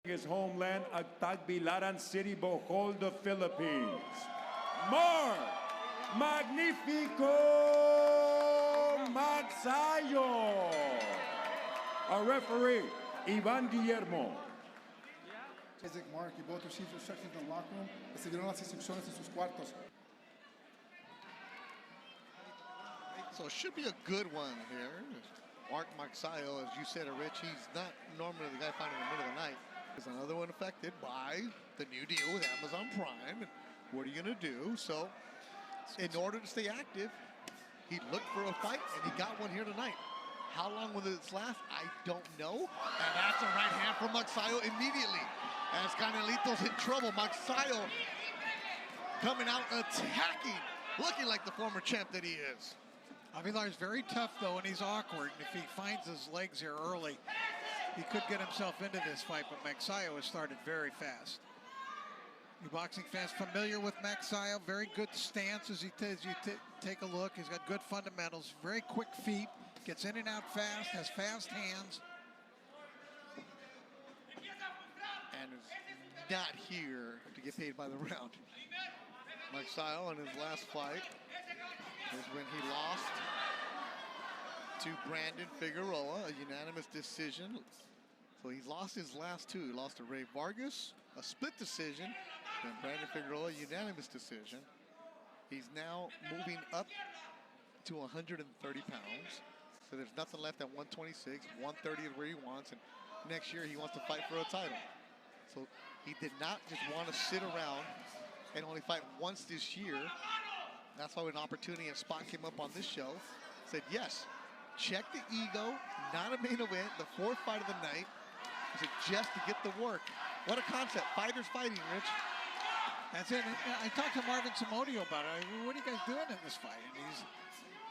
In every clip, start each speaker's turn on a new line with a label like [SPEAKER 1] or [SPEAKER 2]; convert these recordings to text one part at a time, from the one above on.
[SPEAKER 1] his homeland at Tagbilaran City, Bohol, the Philippines. More Magnifico Magsayo. Our referee, Ivan Guillermo.
[SPEAKER 2] Isaac, Mark, you both received instructions in the locker room. Recibieron las instrucciones en sus cuartos.
[SPEAKER 3] So it should be a good one here. Mark MAGSAYO, as you said, Rich, he's not normally the guy found in the middle of the night. There's another one affected by the new deal with Amazon Prime. And what are you going to do? So in order to stay active, he looked for a fight, and he got one here tonight. How long will this last? I don't know. And that's a right hand from MAGSAYO immediately. As Canelito's in trouble, MAGSAYO coming out attacking, looking like the former champ that he is.
[SPEAKER 4] Avelar is very tough, though, and he's awkward. And if he finds his legs here early, he could get himself into this fight. But MAGSAYO has started very fast. New boxing fans familiar with MAGSAYO. Very good stance as you take a look. He's got good fundamentals, very quick feet, gets in and out fast, has fast hands.
[SPEAKER 3] And is not here to get paid by the round. MAGSAYO in his last fight is when he lost to Brandon Figueroa, a unanimous decision. So he's lost his last two. He lost to Ray Vargas, a split decision, and Brandon Figueroa, unanimous decision. He's now moving up to 130 pounds. So there's nothing left at 126. 130 is where he wants, and next year he wants to fight for a title. So he did not just want to sit around and only fight once this year. That's why when an opportunity and spot came up on this show, said yes, check the ego, not a main event, the fourth fight of the night. He said just to get the work. What a concept, fighters fighting, Rich.
[SPEAKER 4] That's it. I talked to Marvin Samodio about it. What are you guys doing in this fight? And he's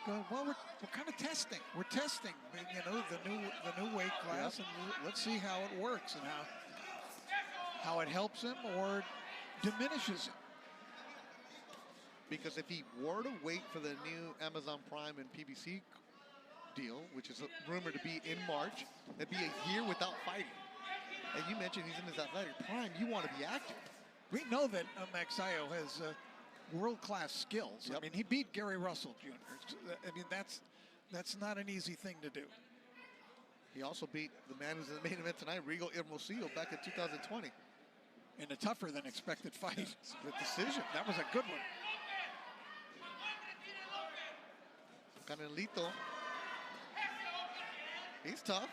[SPEAKER 4] going, well, we're kind of testing. We're testing, you know, the new weight class, and let's see how it works and how it helps him or diminishes him.
[SPEAKER 3] Because if he were to wait for the new Amazon Prime and PBC deal, which is rumored to be in March, that'd be a year without fighting. And you mentioned he's in his athletic prime. You want to be active.
[SPEAKER 4] We know that MAGSAYO has world-class skills. I mean, he beat Gary Russell Jr. I mean, that's not an easy thing to do.
[SPEAKER 3] He also beat the man who's in the main event tonight, Rigo Hermosillo, back in 2020.
[SPEAKER 4] In a tougher than expected fight.
[SPEAKER 3] Split decision.
[SPEAKER 4] That was a good one.
[SPEAKER 3] Canelito, he's tough.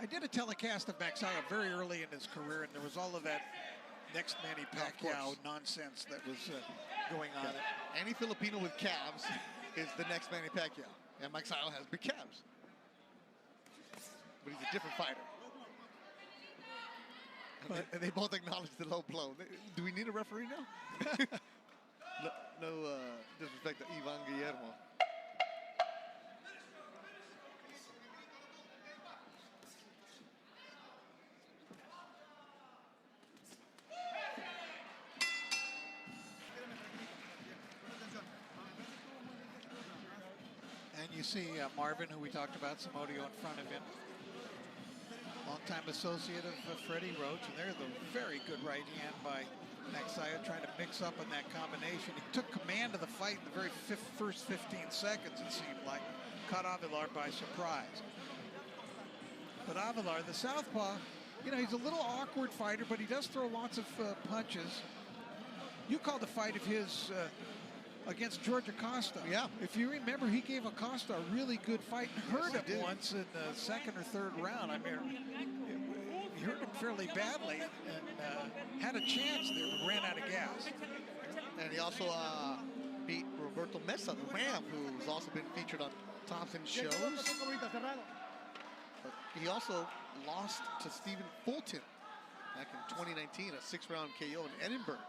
[SPEAKER 4] I did a telecast of MAGSAYO very early in his career, and there was all of that next Manny Pacquiao nonsense that was going on.
[SPEAKER 3] Any Filipino with calves is the next Manny Pacquiao, and MAGSAYO has big calves. But he's a different fighter. And they both acknowledge the low blow. Do we need a referee now? no disrespect to Ivan Guillermo.
[SPEAKER 4] And you see Marvin, who we talked about, Samodio in front of him. Longtime associate of Freddie Roach, and there's a very good right hand by MAGSAYO trying to mix up in that combination. He took command of the fight in the very first 15 seconds, it seemed like. Caught Avelar by surprise. But Avelar, the southpaw, you know, he's a little awkward fighter, but he does throw lots of punches. You called the fight of his against George Acosta.
[SPEAKER 3] Yeah.
[SPEAKER 4] If you remember, he gave Acosta a really good fight and hurt him once in the second or third round. I mean, he hurt him fairly badly and had a chance there, but ran out of gas.
[SPEAKER 3] And he also beat Roberto Mesa, the Ram, who's also been featured on Thompson's shows. But he also lost to Stephen Fulton back in 2019, a 6-round KO in Edinburgh.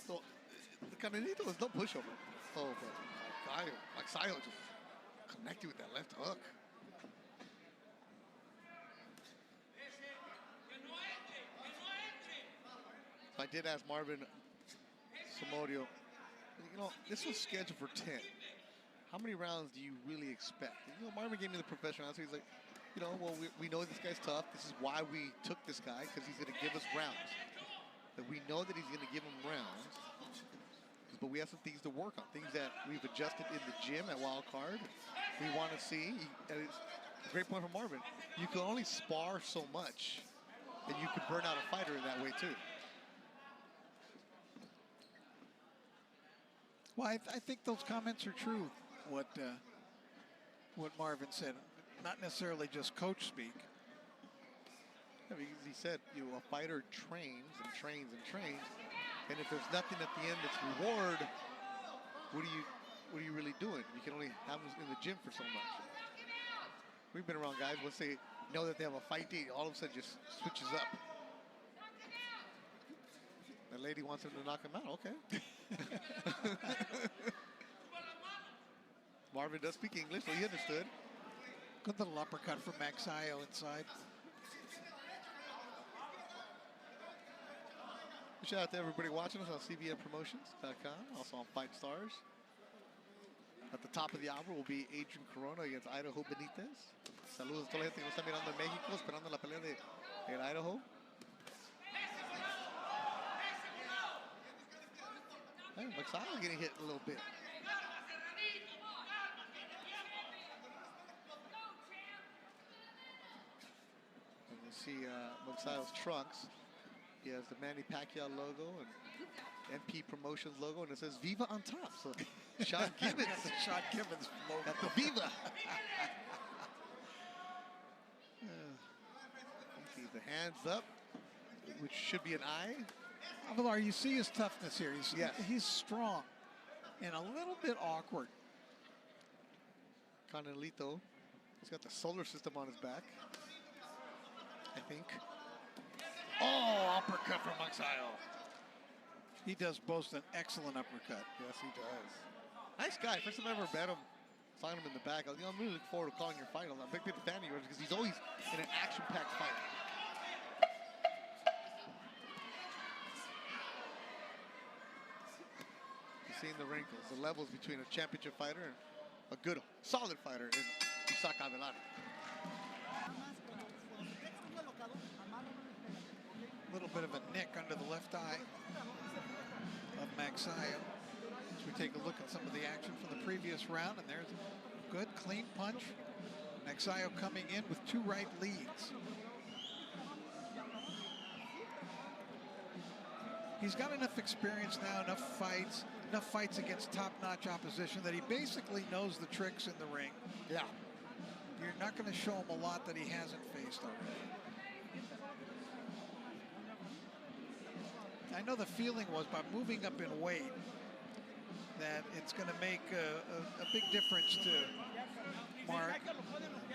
[SPEAKER 3] So the Canelito is no pushover. Oh, but MAGSAYO just connected with that left hook. So I did ask Marvin Samodio, you know, this was scheduled for 10. How many rounds do you really expect? And, you know, Marvin gave me the professional answer. He's like, you know, well, we know this guy's tough. This is why we took this guy, because he's going to give us rounds. That we know that he's going to give him rounds. But we have some things to work on, things that we've adjusted in the gym at Wild Card. We want to see, and it's a great point from Marvin, you can only spar so much, and you can burn out a fighter in that way too.
[SPEAKER 4] Well, I think those comments are true, what Marvin said. Not necessarily just coach speak.
[SPEAKER 3] I mean, he said, you know, a fighter trains and trains and trains, and if there's nothing at the end that's reward, what are you really doing? You can only have them in the gym for so much. We've been around guys, once they know that they have a fight date, all of a sudden just switches up. The lady wants him to knock him out, okay. Marvin does speak English, so he understood.
[SPEAKER 4] Good little uppercut from MAGSAYO inside.
[SPEAKER 3] Shout out to everybody watching us on cbnpromotions.com, also on Fight Stars. At the top of the hour will be Adrian Corona against Idaho Benitez. Saludos a toda la gente que nos está mirando en México, esperando la pelea de Idaho. Hey, MAGSAYO getting hit a little bit. And you see MAGSAYO's trunks. He has the Manny Pacquiao logo and MP Promotions logo, and it says Viva on top. So Sean Gibbons.
[SPEAKER 4] The Sean Gibbons logo.
[SPEAKER 3] At the Viva. See the hands up, which should be an eye.
[SPEAKER 4] Avelar, you see his toughness here. He's strong and a little bit awkward.
[SPEAKER 3] Canelito, he's got the solar system on his back, I think. Oh, uppercut from MAGSAYO.
[SPEAKER 4] He does boast an excellent uppercut.
[SPEAKER 3] Yes, he does. Nice guy. First time I ever met him, saw him in the back. I'm really looking forward to calling your fight. I'm a big fan of yours because he's always in an action-packed fight. You're seeing the wrinkles, the levels between a championship fighter and a good, solid fighter in Isaac Avelar.
[SPEAKER 4] A little bit of a nick under the left eye of MAGSAYO. As we take a look at some of the action from the previous round, and there's a good, clean punch. MAGSAYO coming in with 2 right leads. He's got enough experience now, enough fights against top-notch opposition that he basically knows the tricks in the ring.
[SPEAKER 3] Yeah.
[SPEAKER 4] You're not going to show him a lot that he hasn't faced already. I know the feeling was by moving up in weight that it's going to make a big difference to Mark,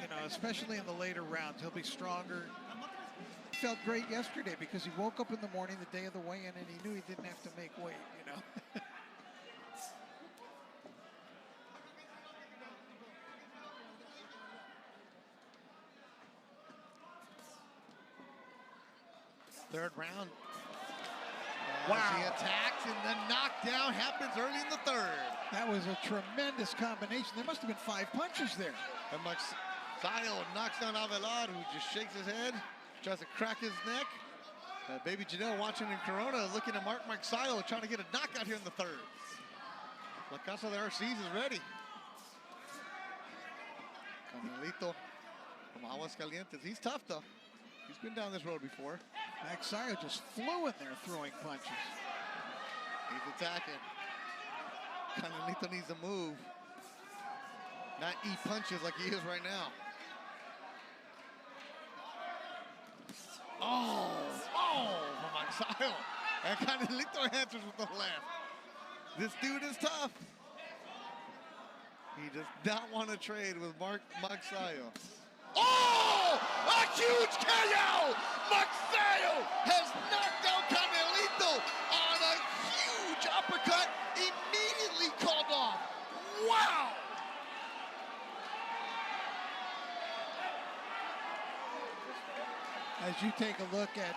[SPEAKER 4] you know, especially in the later rounds. He'll be stronger. He felt great yesterday because he woke up in the morning the day of the weigh-in and he knew he didn't have to make weight, you know.
[SPEAKER 3] Third round. Wow. He attacks and the knockdown happens early in the third.
[SPEAKER 4] That was a tremendous combination. There must have been 5 punches there.
[SPEAKER 3] And MAGSAYO knocks down Avelar, who just shakes his head, tries to crack his neck. Baby Janelle watching in Corona, looking at MAGSAYO, trying to get a knockout here in the third. La Casa de Arces is ready. Canelito from Aguascalientes. He's tough, though. He's been down this road before.
[SPEAKER 4] MAGSAYO just flew in there throwing punches.
[SPEAKER 3] He's attacking. Canelito needs to move. Not eat punches like he is right now. Oh, from MAGSAYO. And Canelito answers with the left. This dude is tough. He does not want to trade with MAGSAYO. Oh! A huge KO! MAGSAYO has knocked out Canelito on a huge uppercut, immediately called off. Wow!
[SPEAKER 4] As you take a look at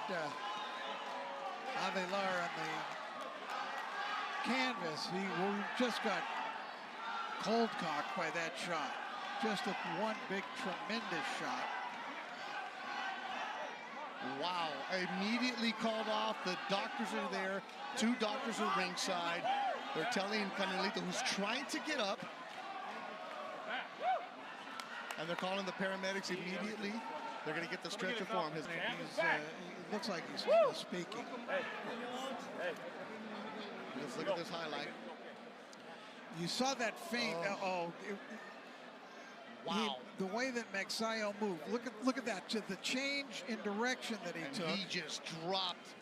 [SPEAKER 4] Avelar on the canvas, he just got cold cocked by that shot. Just one big, tremendous shot.
[SPEAKER 3] Wow, immediately called off. The doctors are there. 2 doctors are ringside. They're telling Canelito, who's trying to get up, and they're calling the paramedics immediately. They're going to get the stretcher for him.
[SPEAKER 4] It looks like he's speaking.
[SPEAKER 3] Let's look at this highlight.
[SPEAKER 4] You saw that feint.
[SPEAKER 3] Wow.
[SPEAKER 4] The way that MAGSAYO moved. Look at that. To the change in direction that he took.
[SPEAKER 3] He just dropped.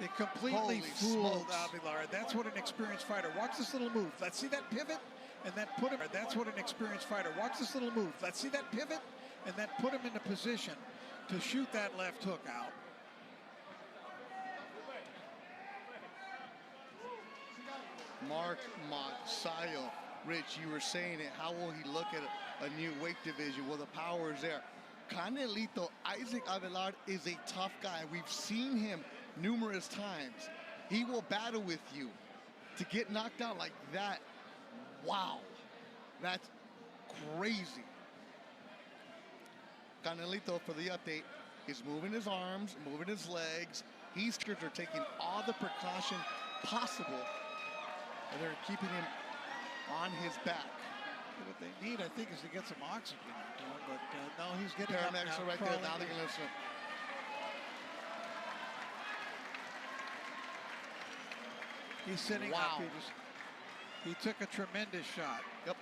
[SPEAKER 4] It completely
[SPEAKER 3] Holy
[SPEAKER 4] fooled
[SPEAKER 3] smokes.
[SPEAKER 4] Avelar. That's what an experienced fighter. Watch this little move. Let's see that pivot, and then put him. That's what an experienced fighter. Watch this little move. Let's see that pivot, and then put him into position to shoot that left hook out.
[SPEAKER 3] Mark MAGSAYO. Rich, you were saying it. How will he look at a new weight division? Well, the power is there. Canelito, Isaac Avelar is a tough guy. We've seen him numerous times. He will battle with you. To get knocked out like that, wow. That's crazy. Canelito, for the update, is moving his arms, moving his legs. He's are taking all the precaution possible. And they're keeping him on his back.
[SPEAKER 4] What they need, I think, is to get some oxygen into him, but no, he's getting up now,
[SPEAKER 3] Paramedics are right there. Now they're going to listen.
[SPEAKER 4] He's sitting
[SPEAKER 3] Wow.
[SPEAKER 4] up. He took a tremendous shot.
[SPEAKER 3] Yep.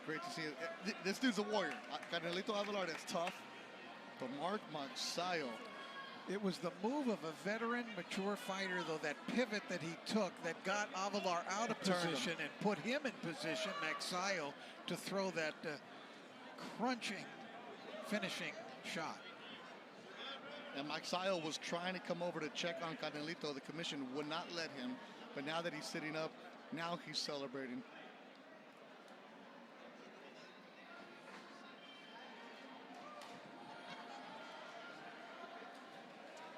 [SPEAKER 3] Great to see it. This dude's a warrior. Canelito Avelar is tough. But Mark MAGSAYO.
[SPEAKER 4] It was the move of a veteran, mature fighter, though, that pivot that he took that got Avelar out of position and put him in position, MAGSAYO, to throw that crunching, finishing shot.
[SPEAKER 3] And MAGSAYO was trying to come over to check on Canelito. The commission would not let him. But now that he's sitting up, now he's celebrating.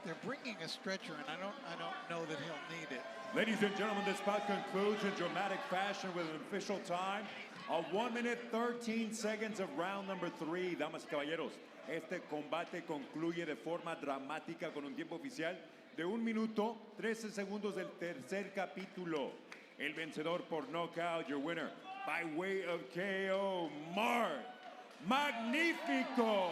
[SPEAKER 4] They're bringing a stretcher, and I don't know that he'll need it.
[SPEAKER 1] Ladies and gentlemen, this bout concludes in dramatic fashion with an official time of 1 minute 13 seconds of round number 3. Damas y caballeros, este combate concluye de forma dramática con un tiempo oficial de 1 minuto 13 segundos del tercer capítulo. El vencedor por knockout, your winner by way of KO, Mark Magnifico.